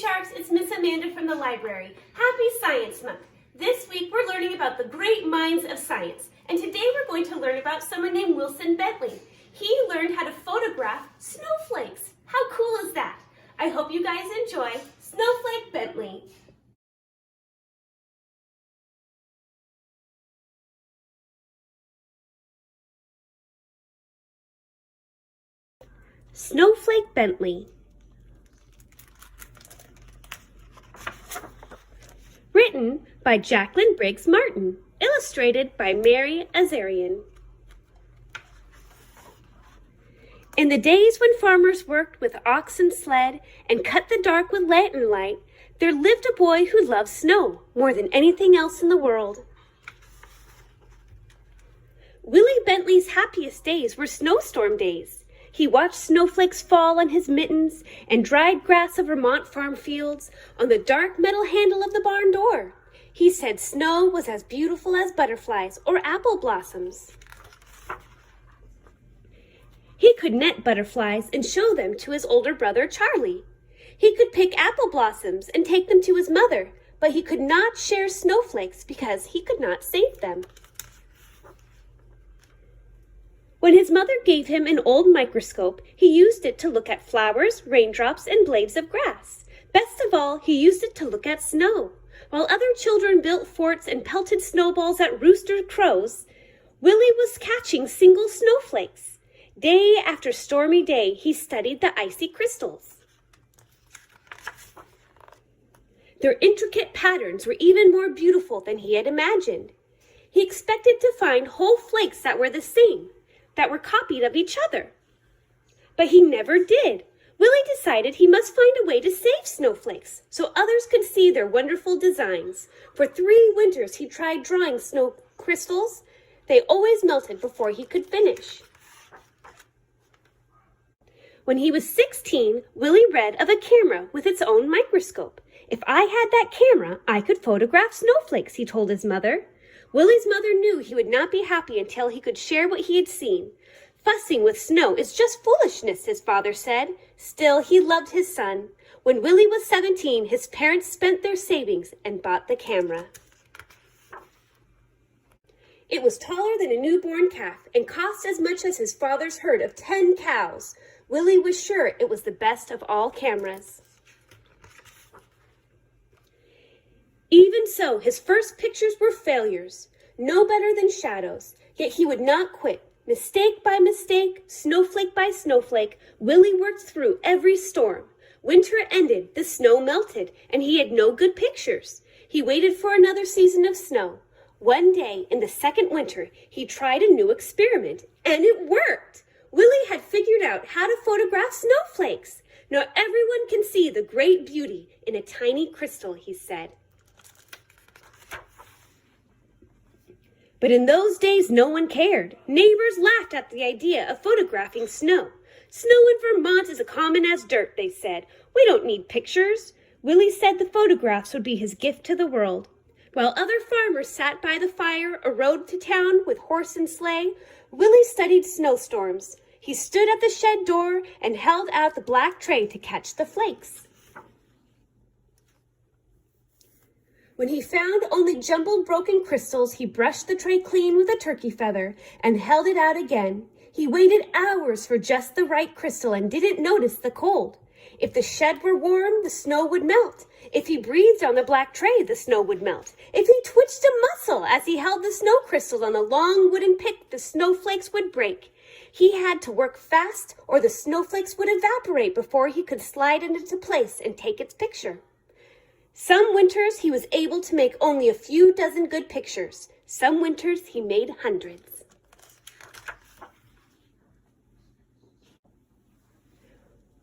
Sharks, it's Miss Amanda from the library. Happy Science Month. This week we're learning about the great minds of science. And today we're going to learn about someone named Wilson Bentley. He learned how to photograph snowflakes. How cool is that? I hope you guys enjoy Snowflake Bentley. Snowflake Bentley. Written by Jacqueline Briggs Martin. Illustrated by Mary Azarian. In the days when farmers worked with ox and sled and cut the dark with lantern light, there lived a boy who loved snow more than anything else in the world. Willie Bentley's happiest days were snowstorm days. He watched snowflakes fall on his mittens and dried grass of Vermont farm fields on the dark metal handle of the barn door. He said snow was as beautiful as butterflies or apple blossoms. He could net butterflies and show them to his older brother, Charlie. He could pick apple blossoms and take them to his mother, but he could not share snowflakes because he could not save them. When his mother gave him an old microscope, he used it to look at flowers, raindrops, and blades of grass. Best of all, he used it to look at snow. While other children built forts and pelted snowballs at rooster crows, Willie was catching single snowflakes. Day after stormy day, he studied the icy crystals. Their intricate patterns were even more beautiful than he had imagined. He expected to find whole flakes that were the same, that were copied of each other. But he never did. Willie decided he must find a way to save snowflakes so others could see their wonderful designs. For 3 winters he tried drawing snow crystals. They always melted before he could finish. When he was 16, Willie read of a camera with its own microscope. If I had that camera, I could photograph snowflakes, he told his mother. Willie's mother knew he would not be happy until he could share what he had seen. Fussing with snow is just foolishness, his father said. Still, he loved his son. When Willie was 17, his parents spent their savings and bought the camera. It was taller than a newborn calf and cost as much as his father's herd of 10 cows. Willie was sure it was the best of all cameras. Even so, his first pictures were failures, no better than shadows, yet he would not quit. Mistake by mistake, snowflake by snowflake, Willie worked through every storm. Winter ended, the snow melted, and he had no good pictures. He waited for another season of snow. One day, in the second winter, he tried a new experiment, and it worked! Willie had figured out how to photograph snowflakes. Now everyone can see the great beauty in a tiny crystal, he said. But in those days, no one cared. Neighbors laughed at the idea of photographing snow. Snow in Vermont is as common as dirt, they said. We don't need pictures. Willie said the photographs would be his gift to the world. While other farmers sat by the fire or rode to town with horse and sleigh, Willie studied snowstorms. He stood at the shed door and held out the black tray to catch the flakes. When he found only jumbled broken crystals, he brushed the tray clean with a turkey feather and held it out again. He waited hours for just the right crystal and didn't notice the cold. If the shed were warm, the snow would melt. If he breathed on the black tray, the snow would melt. If he twitched a muscle as he held the snow crystal on the long wooden pick, the snowflakes would break. He had to work fast or the snowflakes would evaporate before he could slide it into place and take its picture. Some winters he was able to make only a few dozen good pictures. Some winters he made hundreds.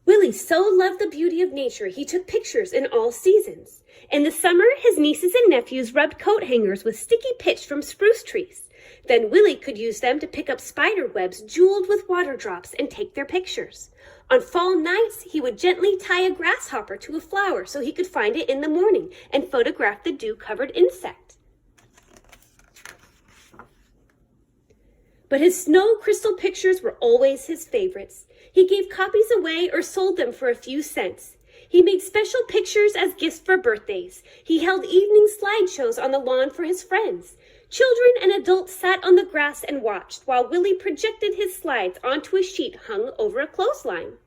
Willie so loved the beauty of nature he took pictures in all seasons. In the summer, his nieces and nephews rubbed coat hangers with sticky pitch from spruce trees. Then Willie could use them to pick up spider webs jeweled with water drops and take their pictures. On fall nights, he would gently tie a grasshopper to a flower so he could find it in the morning and photograph the dew-covered insect. But his snow crystal pictures were always his favorites. He gave copies away or sold them for a few cents. He made special pictures as gifts for birthdays. He held evening slideshows on the lawn for his friends. Children and adults sat on the grass and watched while Willie projected his slides onto a sheet hung over a clothesline.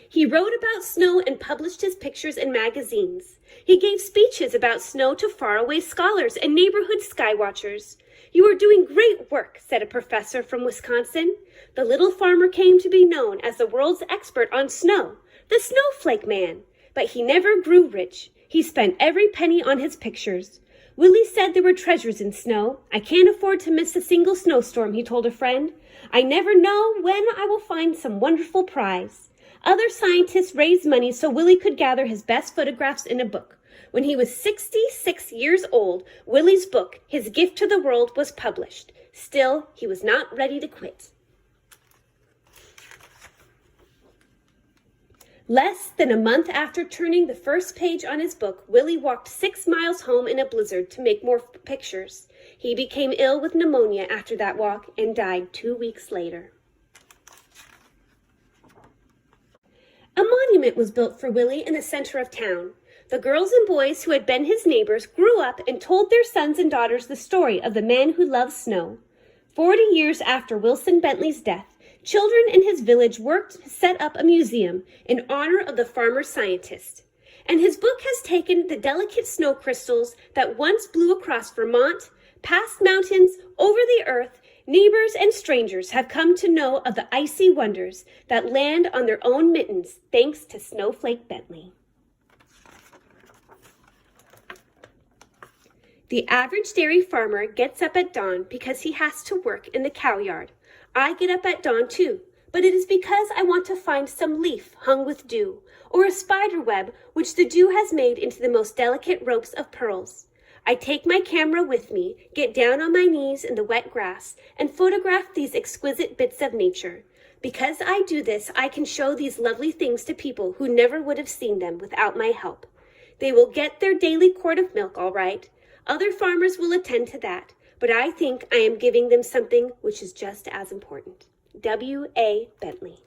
He wrote about snow and published his pictures in magazines. He gave speeches about snow to faraway scholars and neighborhood skywatchers. "You are doing great work," said a professor from Wisconsin. The little farmer came to be known as the world's expert on snow, the Snowflake Man. But he never grew rich. He spent every penny on his pictures. Willie said there were treasures in snow. "I can't afford to miss a single snowstorm," he told a friend. "I never know when I will find some wonderful prize." Other scientists raised money so Willie could gather his best photographs in a book. When he was 66 years old, Willie's book, His Gift to the World, was published. Still, he was not ready to quit. Less than a month after turning the first page on his book, Willie walked 6 miles home in a blizzard to make more pictures. He became ill with pneumonia after that walk and died 2 weeks later. A monument was built for Willie in the center of town. The girls and boys who had been his neighbors grew up and told their sons and daughters the story of the man who loved snow. 40 years after Wilson Bentley's death, children in his village worked to set up a museum in honor of the farmer scientist. And his book has taken the delicate snow crystals that once blew across Vermont, past mountains, over the earth. Neighbors and strangers have come to know of the icy wonders that land on their own mittens thanks to Snowflake Bentley. The average dairy farmer gets up at dawn because he has to work in the cow yard. I get up at dawn too, but it is because I want to find some leaf hung with dew, or a spider web which the dew has made into the most delicate ropes of pearls. I take my camera with me, get down on my knees in the wet grass, and photograph these exquisite bits of nature. Because I do this, I can show these lovely things to people who never would have seen them without my help. They will get their daily quart of milk, all right. Other farmers will attend to that, but I think I am giving them something which is just as important. W.A. Bentley.